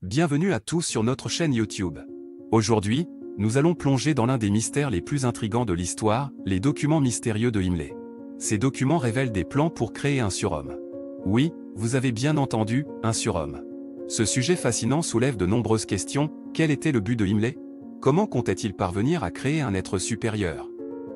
Bienvenue à tous sur notre chaîne YouTube. Aujourd'hui, nous allons plonger dans l'un des mystères les plus intrigants de l'histoire, les documents mystérieux de Imlé. Ces documents révèlent des plans pour créer un surhomme. Oui, vous avez bien entendu, un surhomme. Ce sujet fascinant soulève de nombreuses questions. Quel était le but de Imlé? Comment comptait-il parvenir à créer un être supérieur?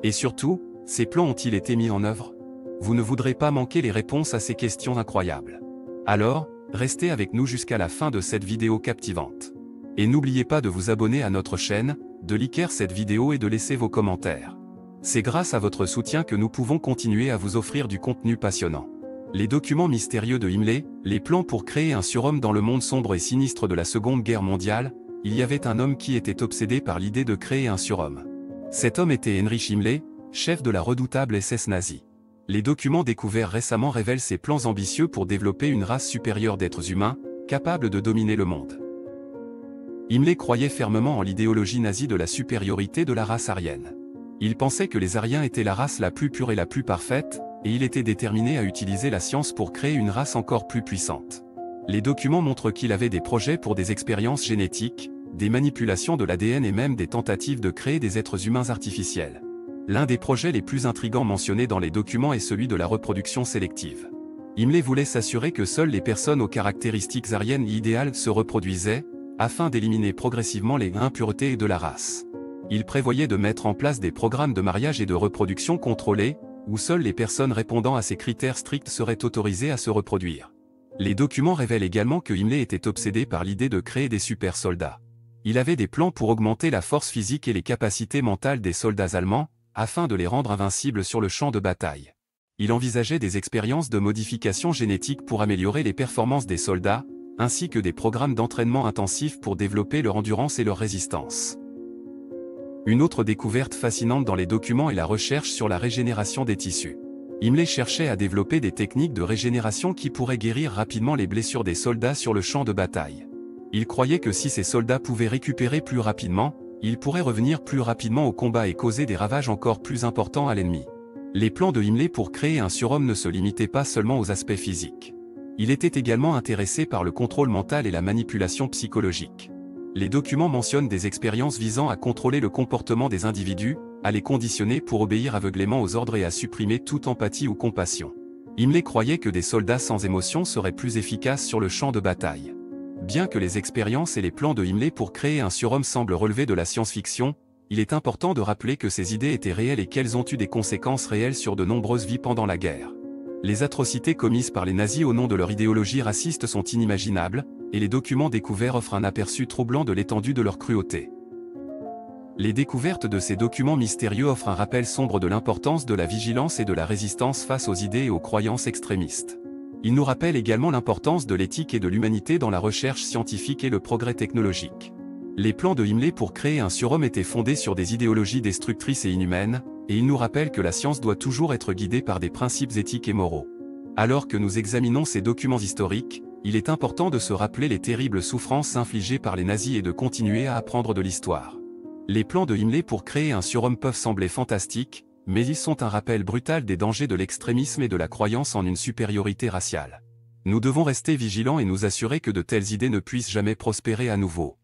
Et surtout, ces plans ont-ils été mis en œuvre? Vous ne voudrez pas manquer les réponses à ces questions incroyables. Alors, restez avec nous jusqu'à la fin de cette vidéo captivante. Et n'oubliez pas de vous abonner à notre chaîne, de liker cette vidéo et de laisser vos commentaires. C'est grâce à votre soutien que nous pouvons continuer à vous offrir du contenu passionnant. Les documents mystérieux de Imlé, les plans pour créer un surhomme dans le monde sombre et sinistre de la Seconde Guerre mondiale, il y avait un homme qui était obsédé par l'idée de créer un surhomme. Cet homme était Heinrich Imlé, chef de la redoutable SS nazie. Les documents découverts récemment révèlent ses plans ambitieux pour développer une race supérieure d'êtres humains, capable de dominer le monde. Imlé croyait fermement en l'idéologie nazie de la supériorité de la race aryenne. Il pensait que les Aryens étaient la race la plus pure et la plus parfaite, et il était déterminé à utiliser la science pour créer une race encore plus puissante. Les documents montrent qu'il avait des projets pour des expériences génétiques, des manipulations de l'ADN et même des tentatives de créer des êtres humains artificiels. L'un des projets les plus intrigants mentionnés dans les documents est celui de la reproduction sélective. Imlé voulait s'assurer que seules les personnes aux caractéristiques aryennes idéales se reproduisaient, afin d'éliminer progressivement les impuretés de la race. Il prévoyait de mettre en place des programmes de mariage et de reproduction contrôlés, où seules les personnes répondant à ces critères stricts seraient autorisées à se reproduire. Les documents révèlent également que Imlé était obsédé par l'idée de créer des super soldats. Il avait des plans pour augmenter la force physique et les capacités mentales des soldats allemands, afin de les rendre invincibles sur le champ de bataille. Il envisageait des expériences de modification génétique pour améliorer les performances des soldats, ainsi que des programmes d'entraînement intensifs pour développer leur endurance et leur résistance. Une autre découverte fascinante dans les documents est la recherche sur la régénération des tissus. Imlé cherchait à développer des techniques de régénération qui pourraient guérir rapidement les blessures des soldats sur le champ de bataille. Il croyait que si ces soldats pouvaient récupérer plus rapidement, ils pourraient revenir plus rapidement au combat et causer des ravages encore plus importants à l'ennemi. Les plans de Imlé pour créer un surhomme ne se limitaient pas seulement aux aspects physiques. Il était également intéressé par le contrôle mental et la manipulation psychologique. Les documents mentionnent des expériences visant à contrôler le comportement des individus, à les conditionner pour obéir aveuglément aux ordres et à supprimer toute empathie ou compassion. Imlé croyait que des soldats sans émotion seraient plus efficaces sur le champ de bataille. Bien que les expériences et les plans de Imlé pour créer un surhomme semblent relever de la science-fiction, il est important de rappeler que ces idées étaient réelles et qu'elles ont eu des conséquences réelles sur de nombreuses vies pendant la guerre. Les atrocités commises par les nazis au nom de leur idéologie raciste sont inimaginables, et les documents découverts offrent un aperçu troublant de l'étendue de leur cruauté. Les découvertes de ces documents mystérieux offrent un rappel sombre de l'importance de la vigilance et de la résistance face aux idées et aux croyances extrémistes. Ils nous rappellent également l'importance de l'éthique et de l'humanité dans la recherche scientifique et le progrès technologique. Les plans de Imlé pour créer un surhomme étaient fondés sur des idéologies destructrices et inhumaines, et ils nous rappellent que la science doit toujours être guidée par des principes éthiques et moraux. Alors que nous examinons ces documents historiques, il est important de se rappeler les terribles souffrances infligées par les nazis et de continuer à apprendre de l'histoire. Les plans de Imlé pour créer un surhomme peuvent sembler fantastiques, mais ils sont un rappel brutal des dangers de l'extrémisme et de la croyance en une supériorité raciale. Nous devons rester vigilants et nous assurer que de telles idées ne puissent jamais prospérer à nouveau.